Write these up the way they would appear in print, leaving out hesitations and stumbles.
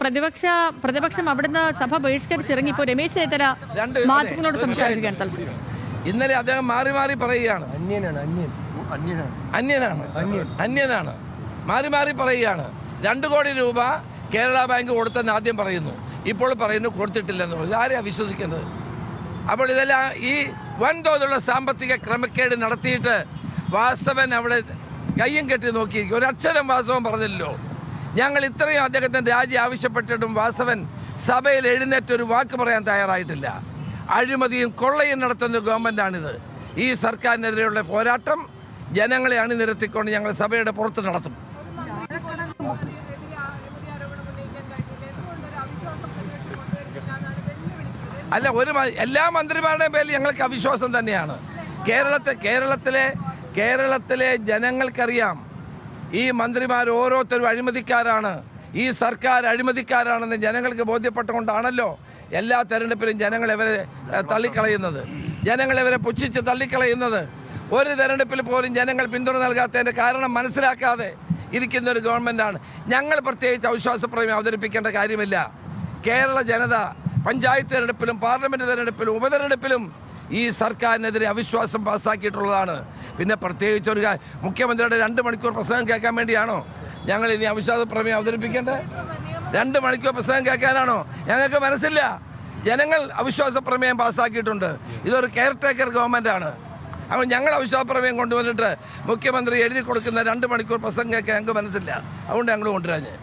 പ്രതിപക്ഷം അവിടുന്ന് സഭ ബഹിഷ്കരിച്ചിറങ്ങിയപ്പോൾ രമേശ് ചെന്നിത്തല മാധ്യമങ്ങളോട് സംസാരിക്കുകയാണ് തത്സമയം. ഇന്നലെ അദ്ദേഹം മാറി മാറി പറയുകയാണ്, അന്യനാണ്, മാറി മാറി പറയുകയാണ്. 2 കോടി രൂപ കേരള ബാങ്ക് കൊടുത്തെന്ന് ആദ്യം പറയുന്നു, ഇപ്പോൾ പറയുന്നു കൊടുത്തിട്ടില്ലെന്ന് പറഞ്ഞു. ആരെയാണ് വിശ്വസിക്കുന്നത്? അപ്പോൾ ഇതെല്ലാം ഈ വൻതോതിലുള്ള സാമ്പത്തിക ക്രമക്കേട് നടത്തിയിട്ട് വാസവൻ അവിടെ കയ്യും കെട്ടി നോക്കിയിരിക്കും. ഒരക്ഷരം വാസവൻ പറഞ്ഞില്ലല്ലോ. ഞങ്ങൾ ഇത്രയും അദ്ദേഹത്തിൻ്റെ രാജി ആവശ്യപ്പെട്ടിട്ടും വാസവൻ സഭയിൽ എഴുന്നേറ്റൊരു വാക്ക് പറയാൻ തയ്യാറായിട്ടില്ല. അഴിമതിയും കൊള്ളയും നടത്തുന്ന ഗവൺമെൻറ്റാണിത്. ഈ സർക്കാരിനെതിരെയുള്ള പോരാട്ടം ജനങ്ങളെ അണിനിരത്തിക്കൊണ്ട് ഞങ്ങൾ സഭയുടെ പുറത്ത് നടത്തും. അല്ല, എല്ലാ മന്ത്രിമാരുടെയും പേരിൽ ഞങ്ങൾക്ക് അവിശ്വാസം തന്നെയാണ്. കേരളത്തിലെ ജനങ്ങൾക്കറിയാം ഈ മന്ത്രിമാർ ഓരോരുത്തരും അഴിമതിക്കാരാണ്, ഈ സർക്കാർ അഴിമതിക്കാരാണെന്ന് ജനങ്ങൾക്ക് ബോധ്യപ്പെട്ടുകൊണ്ടാണല്ലോ എല്ലാ തെരഞ്ഞെടുപ്പിലും ജനങ്ങൾ ഇവരെ തള്ളിക്കളയുന്നത്, ജനങ്ങൾ ഇവരെ പുച്ഛിച്ച് തള്ളിക്കളയുന്നത്. ഒരു തെരഞ്ഞെടുപ്പിൽ പോലും ജനങ്ങൾ പിന്തുണ നൽകാത്തതിൻ്റെ കാരണം മനസ്സിലാക്കാതെ ഇരിക്കുന്ന ഒരു ഗവൺമെൻറ്റാണ്. ഞങ്ങൾ പ്രത്യേകിച്ച് അവിശ്വാസ പ്രമേയം അവതരിപ്പിക്കേണ്ട കാര്യമില്ല. കേരള ജനത പഞ്ചായത്ത് തെരഞ്ഞെടുപ്പിലും പാർലമെൻറ്റ് തെരഞ്ഞെടുപ്പിലും ഉപതെരഞ്ഞെടുപ്പിലും ഈ സർക്കാരിനെതിരെ അവിശ്വാസം പാസ്സാക്കിയിട്ടുള്ളതാണ്. പിന്നെ പ്രത്യേകിച്ചൊരു മുഖ്യമന്ത്രിയുടെ 2 മണിക്കൂർ പ്രസംഗം കേൾക്കാൻ വേണ്ടിയാണോ ഞങ്ങൾ ഇനി അവിശ്വാസ പ്രമേയം അവതരിപ്പിക്കേണ്ടത്? 2 മണിക്കൂർ പ്രസംഗം കേൾക്കാനാണോ? ഞങ്ങൾക്ക് മനസ്സില്ല. ജനങ്ങൾ അവിശ്വാസ പ്രമേയം പാസ്സാക്കിയിട്ടുണ്ട്. ഇതൊരു കെയർ ടേക്കർ ഗവൺമെൻറ്റാണ്. അപ്പോൾ ഞങ്ങൾ അവിശ്വാസ പ്രമേയം കൊണ്ടുവന്നിട്ട് മുഖ്യമന്ത്രി എഴുതി കൊടുക്കുന്ന 2 മണിക്കൂർ പ്രസംഗം കേൾക്കാൻ ഞങ്ങൾക്ക് മനസ്സില്ല. അതുകൊണ്ട് ഞങ്ങൾ കൊണ്ടുവരാഞ്ഞ്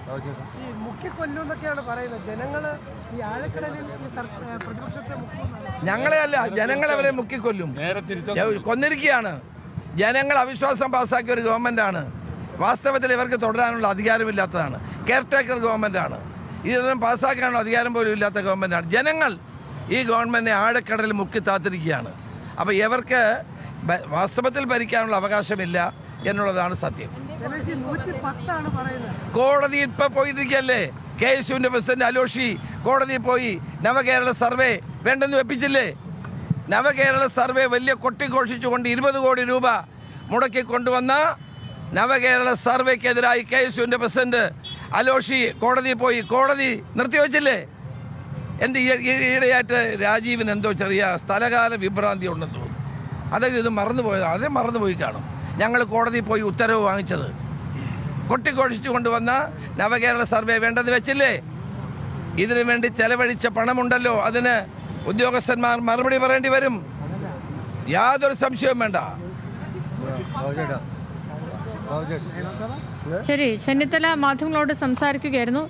ഞങ്ങളെ അല്ല, ജനങ്ങളെ അവരെ മുക്കിക്കൊല്ലും, കൊന്നിരിക്കുകയാണ്. ജനങ്ങൾ അവിശ്വാസം പാസ്സാക്കിയ ഒരു ഗവൺമെൻറ്റാണ്. വാസ്തവത്തിൽ ഇവർക്ക് തുടരാനുള്ള അധികാരമില്ലാത്തതാണ്. Care taker ഗവൺമെൻറ്റാണ്. ഇതൊന്നും പാസ്സാക്കാനുള്ള അധികാരം പോലും ഇല്ലാത്ത ഗവൺമെൻറ്റാണ്. ജനങ്ങൾ ഈ ഗവൺമെൻറ്റിനെ ആഴക്കടലിൽ മുക്കി താത്തിരിക്കുകയാണ്. അപ്പോൾ ഇവർക്ക് വാസ്തവത്തിൽ ഭരിക്കാനുള്ള അവകാശമില്ല എന്നുള്ളതാണ് സത്യം. കോടതി ഇപ്പം പോയിരിക്കുകയല്ലേ? KSUവിൻ്റെ പ്രസിഡന്റ് അലോഷി കോടതിയിൽ പോയി നവകേരള സർവേ വേണ്ടെന്ന് വെപ്പിച്ചില്ലേ? നവകേരള സർവേ വലിയ കൊട്ടിഘോഷിച്ചുകൊണ്ട് 20 കോടി രൂപ മുടക്കി കൊണ്ടുവന്ന നവകേരള സർവേക്കെതിരായി KSUവിൻ്റെ പ്രസിഡന്റ് അലോഷി കോടതിയിൽ പോയി. കോടതി നിർത്തിവെച്ചില്ലേ? ഈയിടെയായിട്ട് രാജീവിന് എന്തോ ചെറിയ സ്ഥലകാല വിഭ്രാന്തി ഉണ്ടെന്ന് തോന്നുന്നു. അതായത് ഇത് മറന്നുപോയതാണ്. അതേ മറന്നുപോയി കാണും. ഞങ്ങൾ കോടതിയിൽ പോയി ഉത്തരവ് വാങ്ങിച്ചത് കൊട്ടിഘോഷിച്ചു കൊണ്ടുവന്ന നവകേരള സർവേ വേണ്ടെന്ന് വെച്ചില്ലേ? ഇതിനു വേണ്ടി ചെലവഴിച്ച പണമുണ്ടല്ലോ, അതിന് ഉദ്യോഗസ്ഥന്മാർ മറുപടി പറയേണ്ടി വരും. യാതൊരു സംശയവും വേണ്ട. ശരി, ചെന്നിത്തല മാധ്യമങ്ങളോട് സംസാരിക്കുകയായിരുന്നു.